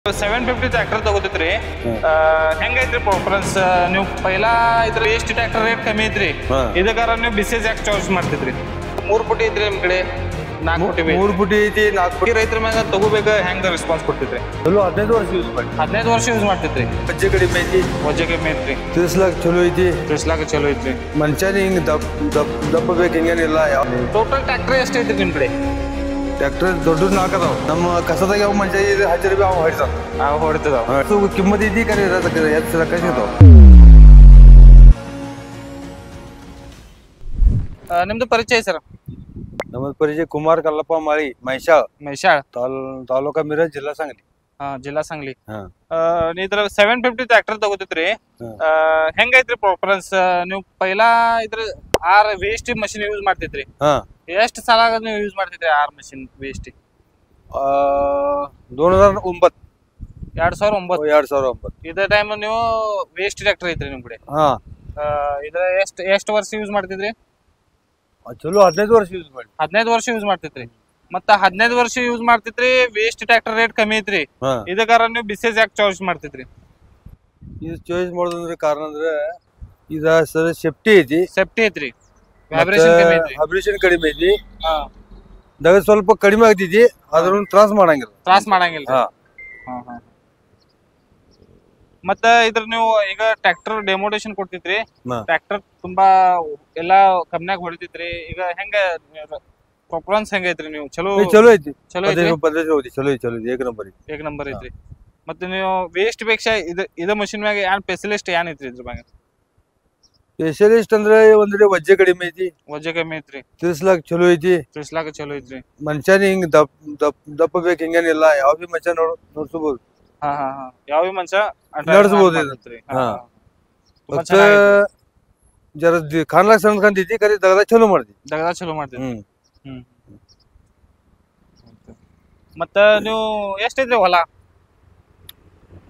750 tractor ತಗೋತಿದ್ರಿ ಹೆಂಗೈತ್ರಿ preference ನೀವು ಪೈಲಾ ಇದ್ರ ಎಷ್ಟು ಟ್ರ್ಯಾಕ್ಟರ್ ರೇಟ್ ಕಮ್ಮಿ ಐತ್ರಿ ಇದಕ್ಕಾರ ನೀವು ಬಿಸಿನೆಸ್ ಯಾಕೆ ಚಾರ್ಜ್ ಮಾಡ್ತಿದ್ರಿ 3 ಪುಟಿ ಐತ್ರಿ ನಿಮ್ ಕಡೆ 4 ಪುಟಿ 3 ಪುಟಿ ಐತಿ 4 ಪುಟಿ ರೈತರ ಮ್ಯಾಗ ತಗೋಬೇಕ ಹೆಂಗ ರೆಸ್ಪಾನ್ಸ್ ಕೊಡ್ತಿದ್ರಿ 15 ವರ್ಷ ಯೂಸ್ ಮಾಡಿ 15 ವರ್ಷ ಯೂಸ್ ಮಾಡ್ತಿದ್ರಿ ಬಜ್ಜೆ ಕಡಿಮೆ ಐತಿ ವಜ್ಜೆ ಕಮ್ಮಿ ಐತ್ರಿ ತಿರ್ಸ್ಲಾಕ ಚಲೋ ಐತಿ ತಿರ್ಸ್ಲಾಕ ಚಲೋ ಐತ್ರಿ ಮನುಷ್ಯನ ಹಿಂಗ್ ದಪ್ಪ ಬೇಕು ಹಿಂಗೇನಿಲ್ಲ ಟೋಟಲ್ ಟ್ರ್ಯಾಕ್ಟರ್ ಎಷ್ಟು ಐತ್ರಿ ನಿಮ್ ಕಡೆ ಟ್ರ್ಯಾಕ್ಟರ್ ದೊಡ್ಡ ನಾಲ್ಕದಾವ ನಮ್ಮ ಕಸದಾಗ ಯಾವ ಮನುಷ್ಯ 10 ರೂಪಾಯಿ ಅವ ಹೊಡಿತಾನ ಹೊಡಿತದಾವ ಕಿಮ್ಮತ್ ಐತಿ ಕರೆ ಹೆಚ್ಚು ರೊಕ್ಕ ಸಿಗ್ತಾವ ನಿಮ್ದು ಪರಿಚಯ ಸರ್ ನಮ್ಮದು ಪರಿಚಯ ಕುಮಾರ್ ಕಲ್ಲಪ್ಪ ಮಾಳಿ ಮೈಸಾಳ್ ತಾಲೂಕಾ ಮಿರಜ್ ಜಿಲ್ಲಾ ಸಂಗಲಿ ಜಿಲ್ಲಾ ಸಂಗ್ಲಿ ಇದ್ರ 750 ಟ್ರ್ಯಾಕ್ಟರ್ ತಗೋತಿದ್ರಿ ಹೆಂಗೈತ್ರಿ ಪ್ರಿಫರೆನ್ಸ್ ನೀವು ಪೈಲಾ ಇದ್ರ ವೇಸ್ಟ್ ಮಷಿನ್ ಯೂಸ್ ಮಾಡ್ತಿದ್ರಿ ಎಷ್ಟು ಸಲ ನೀವು ಯೂಸ್ ಮಾಡ್ತಿದ್ರಿ ಮಷಿನ್ ವೇಸ್ಟ್ 2009 ಇದ ಟೈಮ್ ನೀವು ವೇಸ್ಟ್ ಟ್ರ್ಯಾಕ್ಟರ್ ಐತ್ರಿ ನಿಮ್ ಕಡೆ ಇದ್ರ ಎಷ್ಟು ವರ್ಷ ಯೂಸ್ ಮಾಡ್ತಿದ್ರಿ ಚಲೋ 15 ವರ್ಷ ಯೂಸ್ ಮಾಡಿ 15 ವರ್ಷ ಯೂಸ್ ಮಾಡ್ತಿದ್ರಿ ಮತ್ತ 15 ವರ್ಷ ಯೂಸ್ ಮಾಡ್ತಿದ್ರಿ ವೇಸ್ಟ್ ಟ್ರ್ಯಾಕ್ಟರ್ ರೇಟ್ ಕಮ್ಮಿ ಐತ್ರಿ ಇದಕ್ಕಾರ ನೀವು ಬಿಸಿನೆಸ್ ಯಾಕೆ ಚಾರ್ಜ್ ಮಾಡ್ತಿದ್ರಿ ಇದು ಚಾಯ್ಸ್ ಮಾಡೋದಂದ್ರೆ ಕಾರಣ ಅಂದ್ರೆ ಇದ ಸರ್ ಸೇಫ್ಟಿ ಐತ್ರಿ ವೈಬ್ರೇಷನ್ ಕಡಿಮೆ ಐತಿ ದಗ ಸ್ವಲ್ಪ ಕಡಿಮೆ ಆಗ್ತೈತಿ ಅದ್ರ ತ್ರಾಸ ಮಾಡಂಗಿಲ್ಲ ಮತ್ತ ಇದ್ರ ನೀವು ಈಗ ಟ್ರ್ಯಾಕ್ಟರ್ ಡೆಮೋಡೇಷನ್ ಕೊಡ್ತಿದ್ರಿ ಟ್ರ್ಯಾಕ್ಟರ್ ತುಂಬಾ ಎಲ್ಲಾ ಕಮ್ಮಿಯಾಗ ಹೊಡಿತಿದ್ರಿ ಈಗ ಹೆಂಗ ಪ್ರಿಫರೆನ್ಸ್ ಹೆಂಗೈತ್ರಿ ನೀವು ಚಲೋ ಐತಿ ಏಕ ನಂಬರ್ ಐತ್ರಿ ಮತ್ತೆ ನೀವು ವೇಸ್ಟ್ ಪೇಕ್ಷ ಇದ ಮಷಿನ್ ಮ್ಯಾಗ ಏನ್ ಸ್ಪೆಷಲಿಸ್ಟ್ ಏನ್ ಐತ್ರಿ ಇದ್ರ ಮ್ಯಾಗ ಸ್ಪೆಷಲಿಸ್ಟ್ ಅಂದ್ರೆ ಒಂದ್ರೆ ವಜ್ಜೆ ಕಡಿಮೆ ಐತಿ ತಿರ್ಸ್ಲಾಕ ಚಲೋ ಐತಿ ಮನುಷ್ಯನ ಹಿಂಗ್ ದಪ್ಪ ಬೇಕು ಹಿಂಗೇನಿಲ್ಲ ಯಾವ ಬಿ ಮನುಷ್ಯ ನೋಡ್ಸಬಹುದು ಯಾವ ಮನುಷ್ಯ ನಡ್ಸಬಹುದು ಜರ ಕಾಣ್ಲಾಕ ಸಣ್ಣ ಕಾಣ್ತೈತಿ ಕರೆ ದಗದ ಚಲೋ ಮಾಡ್ತಿ ಮತ್ತ ನೀವು ಎಷ್ಟೈತ್ರಿ ಹೊಲ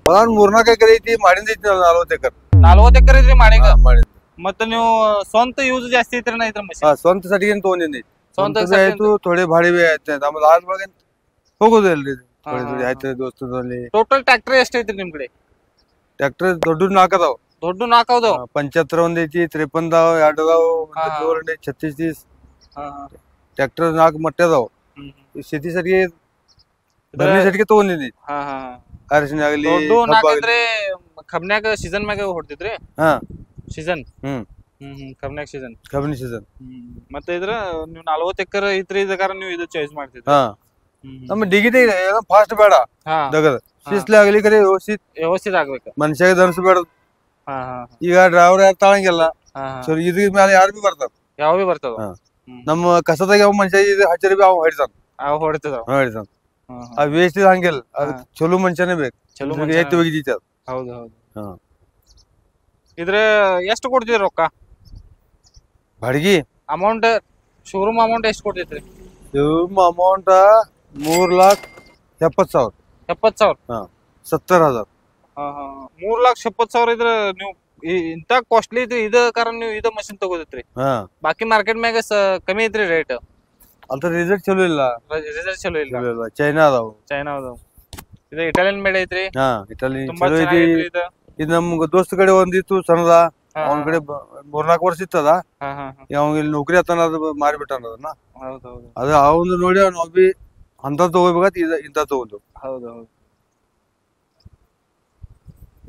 3-4 ಎಕರೆ ಐತಿ ಮಾಡಿಂದೈತಿ 40 ಎಕರೆ 40 ಎಕರೆ ಐತ್ರಿ ಮಾಡಿದ ಮತ್ತ ನೀವು ಸ್ವಂತ ಯೂಸ್ ಜಾಸ್ತಿ ಐತ್ರಿ ಇದ್ರ ಮಷಿನ್ ಸ್ವಂತ ಸಟಿಗೆ ತೊಗೊಂಡಿನಿ ಸ್ವಂತ ಆಯ್ತು ಥೋಡೆ ಭಾಡಿ ಆಯ್ತು ನಮ್ಮದು ಆದ್ಮೇಲೆ ಹೋಗೋದಿಲ್ರಿ ಆಯ್ತು ದೋಸ್ತದಲ್ಲಿ ಟೋಟಲ್ ಟ್ರ್ಯಾಕ್ಟರ್ ಎಷ್ಟೈತ್ರಿ ನಿಮ್ ಕಡೆ ಟ್ರ್ಯಾಕ್ಟರ್ ದೊಡ್ಡ 4 ಅದಾವ 75 ಒಂದ್ ಐತಿ 53 ಅದಾವ 2 ಅದಾವ 36 ಟ್ರ್ಯಾಕ್ಟರ್ 4 ಮಟ್ಟ ಅದಾವ ಸಿಟಿ ಸಟಿಗೆ ತಗೊಂಡಿನಿ ಅರಿಶಿನ ಆಗಲಿ ಕಬ್ನ್ಯಾಗ ಸೀಸನ್ ಮ್ಯಾಗ ಹೊಡ್ತಿದ್ರಿ ಸೀಸನ್ ಕಬ್ನಿ ಸೀಸನ್ ಮತ್ತೆ ಇದ್ರ ನೀವು 40 ಎಕರೆ ಐತ್ರಿ ಇದಕ್ಕಾರ ನೀವು ಇದು ಚಾಯ್ಸ್ ಮಾಡ್ತಿದ್ರಿ ನಮ್ಮ ಡಿಗಿಟಿ ಫಾಸ್ಟ್ ಬೇಡ ದಗದ ಶಿಸ್ಲೆ ಆಗ್ಲಿ ಕರೆ ವ್ಯವಸ್ಥಿತ ಆಗ್ಬೇಕು ಮನುಷ್ಯಾಗ ದರ್ಸಬೇಡ ಈಗ ಡ್ರೈವರ್ ಯಾರು ತಾಳಂಗಿಲ್ಲ ಇದ್ರ ಮೇಲೆ ಯಾರು ಬಿ ಬರ್ತಾರ ಯಾವ ಬಿ ಬರ್ತಾವ ನಮ್ಮ ಕಸದಾಗ ಯಾವ ಮನುಷ್ಯ 10 ರೂಪಾಯಿ ಅವ ಹೊಡಿತಾನ ಆ ವೇಸ್ಟ್ ಹಂಗಿಲ್ಲ ಅದ್ ಚಲೋ ಮನುಷ್ಯನೇ ಬೇಕು ಎತ್ತಿ ಒಗಿದೈತಿ ಅದು ಹೌದು ಇದ್ರ ಎಷ್ಟು ಕೊಡ್ತೀರಿ ರೊಕ್ಕ ಬಾಡಿಗೆ ಅಮೌಂಟ್ ಶೋರೂಮ್ ಅಮೌಂಟ್ ಎಷ್ಟು ಕೊಡ್ತೈತ್ರಿ ಶೋರೂಮ್ ಅಮೌಂಟ್ 3,70,000 70,000 3,70,000 ಇದ್ರ ನೀವು ಇಂತ ಕಾಸ್ಟ್ಲಿ ಐತ್ರಿ ಇದ ಕಾರಣ ನೀವು ಇದ ಮಷಿನ್ ತಗೋದೈತ್ರಿ ಬಾಕಿ ಮಾರ್ಕೆಟ್ ಮ್ಯಾಗ ಕಮ್ಮಿ ಐತ್ರಿ ರೇಟ್ ಅದ್ರ ರಿಸಲ್ಟ್ ಚಲೋ ಇಲ್ಲ ಚೈನಾ ಅದಾವ ಇದು ಇಟಾಲಿಯನ್ ಮೇಡ್ ಐತ್ರಿ ಇಟಾಲಿ ಚಲೋ ಐತಿ ಇದು ನಮ್ಗ ದೋಸ್ತ ಕಡೆ ಒಂದಿತ್ತು ಸಣ್ಣದ ಅವನ ಕಡೆ 3-4 ವರ್ಷ ಇತ್ತದ ಅವ್ ಇಲ್ಲಿ ನೌಕರಿ ಹತ್ತಾನ ಅದು ಮಾರಿಬಿಟ್ಟಾನ ಅದನ್ನ ಅದು ಅವನು ನೋಡಿ ನಾವ್ ಬಿ ಅಂತ ತಗೋಬೇಕತ್ ಇಂತ ತಗೊಂಡು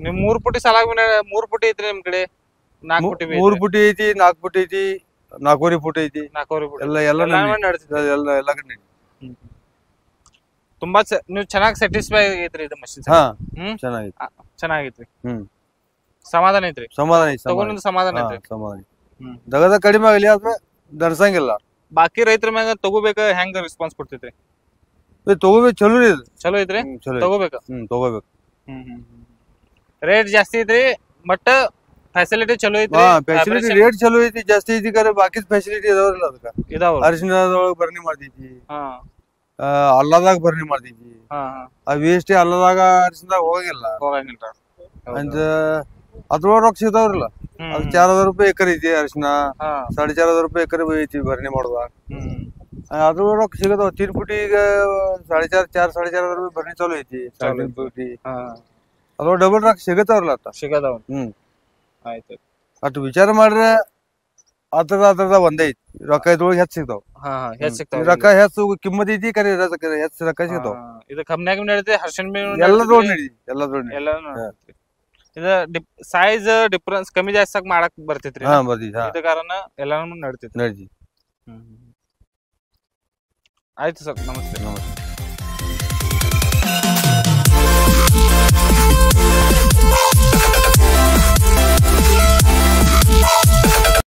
ನಿಮ್ 3 ಪುಟಿ ಸಾಲ 3 ಪುಟಿ ಐತ್ರಿ ನಿಮ್ ಕಡೆ 4 ಪುಟಿ 3 ಪುಟಿ ಐತಿ 4 ಪುಟಿ ಐತಿ 4 ಫುಟ್ ಐತಿ ಎಲ್ಲ ಕಡೆ ತುಂಬಾ ನೀವು ಚೆನ್ನಾಗಿ ಸ್ಯಾಟಿಸ್ಫೈ ಆಗೈತ್ರಿ ಇದು ಮಷಿನ್ ಚೆನ್ನಾಗೈತ್ರಿ ಸಮಾಧಾನ ಐತ್ರಿ ಸಮಾಧಾನ ಐತ್ರಿ ದಗದ ಕಡಿಮೆ ಆಗಲಿ ಆದ್ರೆ ದರ್ಸಂಗಿಲ್ಲ ಬಾಕಿ ರೈತರ ಮ್ಯಾಗ ತಗೋಬೇಕ ಹೆಂಗ ರೆಸ್ಪಾನ್ಸ್ ಕೊಡ್ತೈತ್ರಿ ತಗೋಬೇಕು ಚಲೋ ಐತ್ರಿ ತಗೋಬೇಕು ರೇಟ್ ಜಾಸ್ತಿ ಐತ್ರಿ ಬಟ್ ಫೆಸಿಲಿಟಿ ಚಲೋ ಐತ್ರಿ ಫೆಸಿಲಿಟಿ ರೇಟ್ ಚಲೋ ಐತಿ ಜಾಸ್ತಿ ಐತಿ ಕರೆ ಬಾಕಿ ಫೆಸಿಲಿಟಿ ಇದಾವಲ್ಲ ಅದಕ್ಕ ಅರಿಶಿನದೊಳಗ ಬರ್ನಿ ಮಾಡ್ತೈತಿ ಅಲ್ಲದಾಗ ಬರ್ನಿ ಮಾಡ್ತೈತಿ ಆ ವೇಸ್ಟ್ ಅಲ್ಲದಾಗ ಅರಿಶಿನದಾಗ ಹೋಗಂಗಿಲ್ಲ ಅಂದ ಅದ್ರೊಳಗ ರೊಕ್ಕ ಸಿಗ್ತಾವ್ರಲ್ಲ ಅದು 4,000 ರೂಪಾಯಿ ಎಕರೆ ಐತಿ ಅರಿಶಿನ 4,500 ರೂಪಾಯಿ ಎಕರೆ ಐತಿ ಬರ್ನಿ ಮಾಡುವ ಅದ್ರ ರೊಕ್ಕ ಸಿಗತಾವ 3 ಫುಟಿಗ 4.5 4.5 ಬರ್ನಿ ಚಾಲು ಐತಿ 3 ಫುಟಿ ಅದ್ರ ಡಬಲ್ ರೊಕ್ಕ ಸಿಗತಾವ್ರಲ್ಲ ಅತ್ತ ಸಿಗತಾವ ಆಯ್ತು ಅಟ್ ವಿಚಾರ ಮಾಡ್ರೆ ಅದ್ರದ ಒಂದೇ ಐತಿ ರೊಕ್ಕ ಇದ್ರೊಳಗೆ ಹೆಚ್ಚು ಸಿಗ್ತಾವ ಹೆಚ್ಚ್ ಸಿಗ್ತಾವ ರೊಕ್ಕ ಹೆಚ್ಚು ಕಿಮ್ಮತ್ ಐತಿ ಕರೆ ಹೆಚ್ಚು ರೊಕ್ಕ ಸಿಗ್ತಾವ ಇದು ಕಮ್ಮಿಯಾಗ ನಡೀತಿ ಹರ್ಷನ್ ಬಿ ಎಲ್ಲದ್ರೊಳಗೆ ನಡೀತಿ ಎಲ್ಲದ್ರೊಳಗೆ ಇದು ಸೈಜ್ ಡಿಫರೆನ್ಸ್ ಕಮ್ಮಿ ಜಾಸ್ತಿ ಮಾಡಕ್ ಬರ್ತೈತ್ರಿ ಬರ್ತೀವಿ ಇದ ಕಾರಣ ಎಲ್ಲಾನು ನಡೀತೈತಿ ಆಯ್ತು ಸರ್ ನಮಸ್ತೆ ನಮಸ್ತೆ